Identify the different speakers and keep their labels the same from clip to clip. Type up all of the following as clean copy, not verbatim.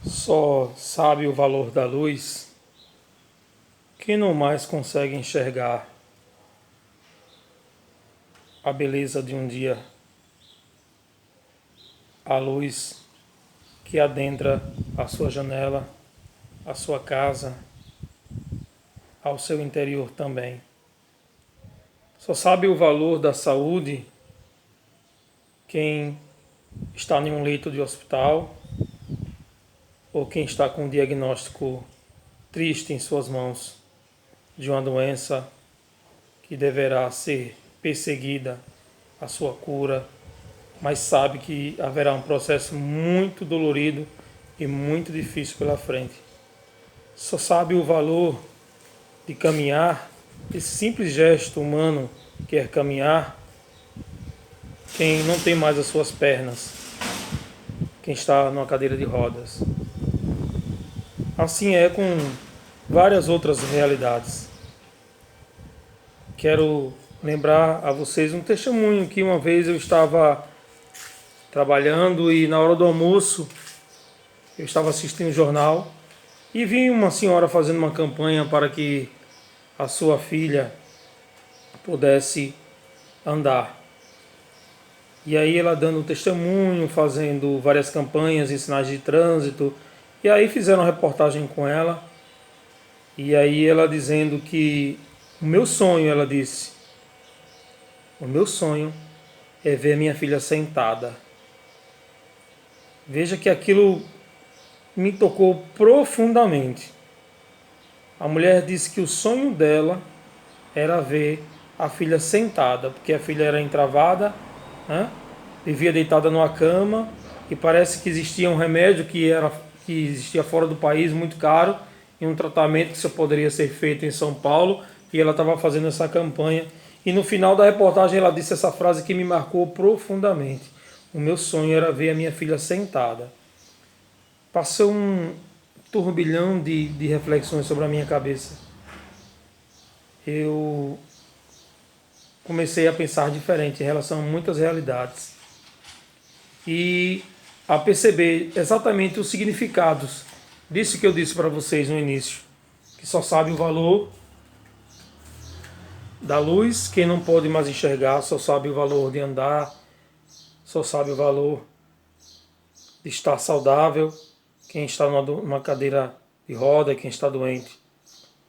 Speaker 1: Só sabe o valor da luz quem não mais consegue enxergar a beleza de um dia, a luz que adentra a sua janela, a sua casa, ao seu interior também. Só sabe o valor da saúde quem está em um leito de hospital ou quem está com um diagnóstico triste em suas mãos de uma doença que deverá ser perseguida a sua cura, mas sabe que haverá um processo muito dolorido e muito difícil pela frente. Só sabe o valor de caminhar, esse simples gesto humano que é caminhar, quem não tem mais as suas pernas, quem está numa cadeira de rodas. Assim é com várias outras realidades. Quero lembrar a vocês um testemunho que uma vez eu estava trabalhando e na hora do almoço eu estava assistindo o jornal e vi uma senhora fazendo uma campanha para que a sua filha pudesse andar. E aí ela dando testemunho, fazendo várias campanhas em sinais de trânsito. E aí fizeram uma reportagem com ela. E aí ela dizendo que o meu sonho, ela disse, o meu sonho é ver minha filha sentada. Veja que aquilo me tocou profundamente. A mulher disse que o sonho dela era ver a filha sentada, porque a filha era entravada, né? Vivia deitada numa cama e parece que existia um remédio que existia fora do país muito caro e um tratamento que só poderia ser feito em São Paulo, e ela estava fazendo essa campanha. E no final da reportagem ela disse essa frase que me marcou profundamente: o meu sonho era ver a minha filha sentada. Passou um turbilhão de reflexões sobre a minha cabeça. Eu comecei a pensar diferente em relação a muitas realidades e a perceber exatamente os significados disso que eu disse para vocês no início, que só sabe o valor da luz quem não pode mais enxergar, só sabe o valor de andar, só sabe o valor de estar saudável quem está numa cadeira de roda, quem está doente.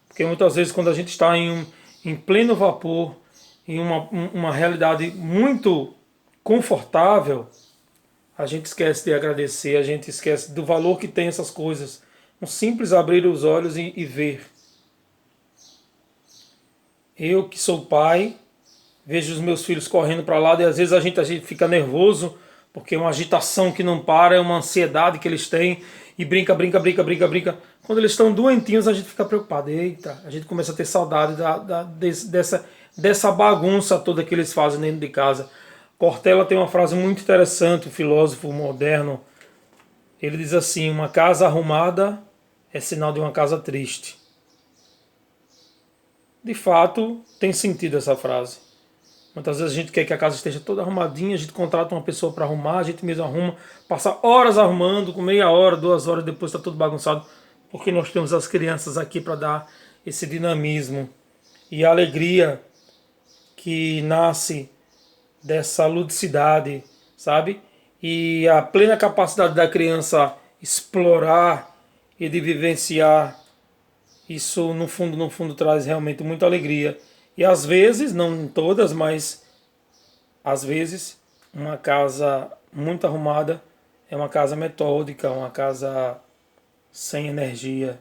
Speaker 1: Porque muitas vezes quando a gente está em pleno vapor, em uma realidade muito confortável, a gente esquece de agradecer, a gente esquece do valor que tem essas coisas. Um simples abrir os olhos e ver. Eu que sou pai, vejo os meus filhos correndo para lá e às vezes a gente fica nervoso, porque é uma agitação que não para, é uma ansiedade que eles têm, e brinca, brinca, brinca, brinca, brinca. Quando eles estão doentinhos, a gente fica preocupado. Eita, a gente começa a ter saudade dessa bagunça toda que eles fazem dentro de casa. Cortella tem uma frase muito interessante, um filósofo moderno. Ele diz assim: uma casa arrumada é sinal de uma casa triste. De fato, tem sentido essa frase. Muitas vezes a gente quer que a casa esteja toda arrumadinha, a gente contrata uma pessoa para arrumar, a gente mesmo arruma, passa horas arrumando, com meia hora, 2 horas depois está tudo bagunçado, porque nós temos as crianças aqui para dar esse dinamismo e a alegria que nasce dessa ludicidade, sabe? E a plena capacidade da criança explorar e de vivenciar, isso no fundo traz realmente muita alegria. E às vezes, não em todas, mas às vezes, uma casa muito arrumada é uma casa metódica, uma casa sem energia,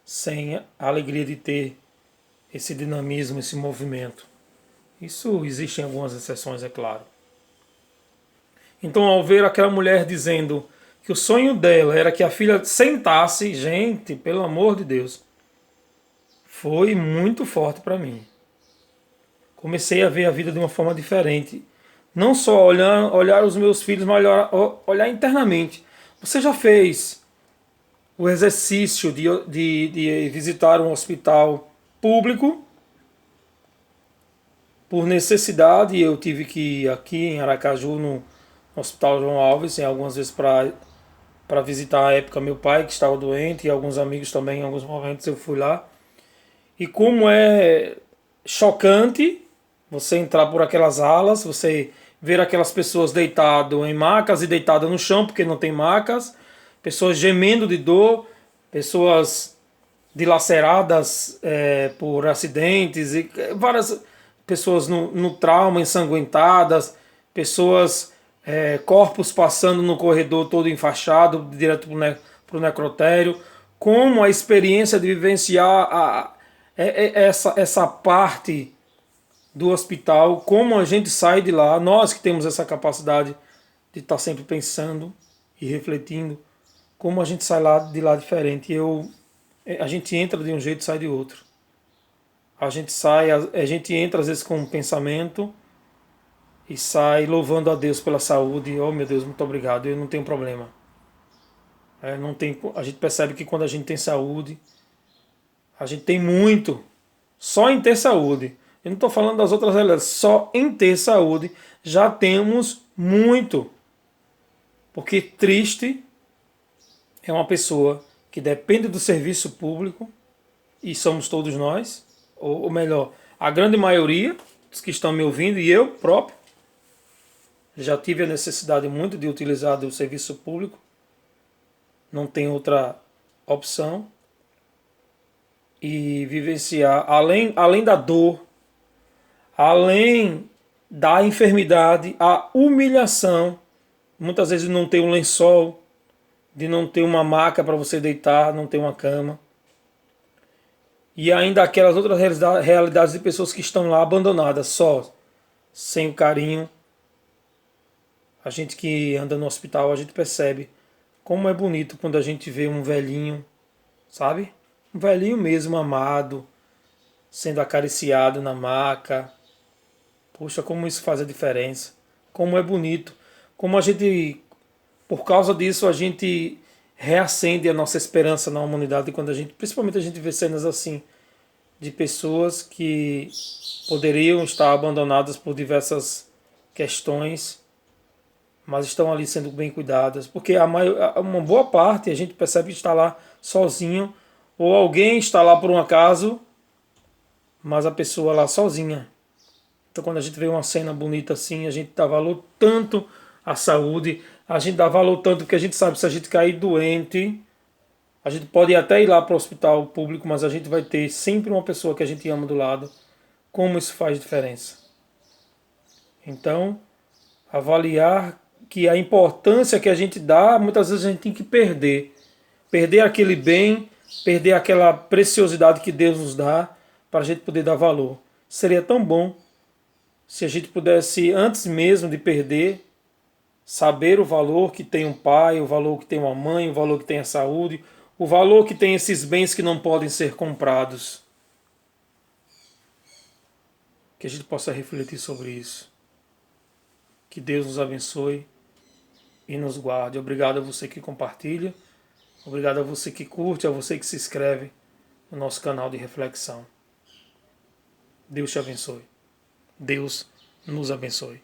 Speaker 1: sem a alegria de ter esse dinamismo, esse movimento. Isso existem algumas exceções, é claro. Então, ao ver aquela mulher dizendo que o sonho dela era que a filha sentasse, gente, pelo amor de Deus, foi muito forte para mim. Comecei a ver a vida de uma forma diferente. Não só olhar os meus filhos, mas olhar internamente. Você já fez o exercício de visitar um hospital público por necessidade? Eu tive que ir aqui em Aracaju, no Hospital João Alves, algumas vezes para para visitar à época meu pai, que estava doente, e alguns amigos também, em alguns momentos eu fui lá. E como é chocante você entrar por aquelas alas, você ver aquelas pessoas deitadas em macas e deitadas no chão, porque não tem macas, pessoas gemendo de dor, pessoas dilaceradas por acidentes, e várias pessoas no trauma, ensanguentadas, pessoas, corpos passando no corredor todo enfaixado, direto para o necrotério. Como a experiência de vivenciar essa parte do hospital, como a gente sai de lá, nós que temos essa capacidade de estar sempre pensando e refletindo, como a gente sai de lá diferente. A gente entra de um jeito e sai de outro. A gente entra às vezes com um pensamento e sai louvando a Deus pela saúde. Oh meu Deus, muito obrigado, eu não tenho problema. Não tem, a gente percebe que quando a gente tem saúde, a gente tem muito. Só em ter saúde. Eu não estou falando das outras realidades. Só em ter saúde já temos muito. Porque triste é uma pessoa que depende do serviço público, e somos todos nós, ou melhor, a grande maioria dos que estão me ouvindo, e eu próprio, já tive a necessidade muito de utilizar o serviço público, não tem outra opção, e vivenciar, além da dor, além da enfermidade, a humilhação, muitas vezes não ter um lençol, de não ter uma maca para você deitar, não ter uma cama. E ainda aquelas outras realidades de pessoas que estão lá abandonadas, só, sem o carinho. A gente que anda no hospital, a gente percebe como é bonito quando a gente vê um velhinho, sabe? Um velhinho mesmo amado, sendo acariciado na maca. Poxa, como isso faz a diferença. Como é bonito. Como a gente, por causa disso, a gente reacende a nossa esperança na humanidade quando principalmente a gente vê cenas assim, de pessoas que poderiam estar abandonadas por diversas questões, mas estão ali sendo bem cuidadas, porque uma boa parte a gente percebe que está lá sozinho, ou alguém está lá por um acaso, mas a pessoa lá sozinha. Então quando a gente vê uma cena bonita assim, a gente dá valor tanto à saúde, a gente dá valor tanto porque a gente sabe, se a gente cair doente, a gente pode até ir lá para o hospital público, mas a gente vai ter sempre uma pessoa que a gente ama do lado. Como isso faz diferença? Então, avaliar que a importância que a gente dá, muitas vezes a gente tem que perder. Perder aquele bem, perder aquela preciosidade que Deus nos dá, para a gente poder dar valor. Seria tão bom se a gente pudesse, antes mesmo de perder, saber o valor que tem um pai, o valor que tem uma mãe, o valor que tem a saúde, o valor que tem esses bens que não podem ser comprados. Que a gente possa refletir sobre isso. Que Deus nos abençoe e nos guarde. Obrigado a você que compartilha. Obrigado a você que curte, a você que se inscreve no nosso canal de reflexão. Deus te abençoe. Deus nos abençoe.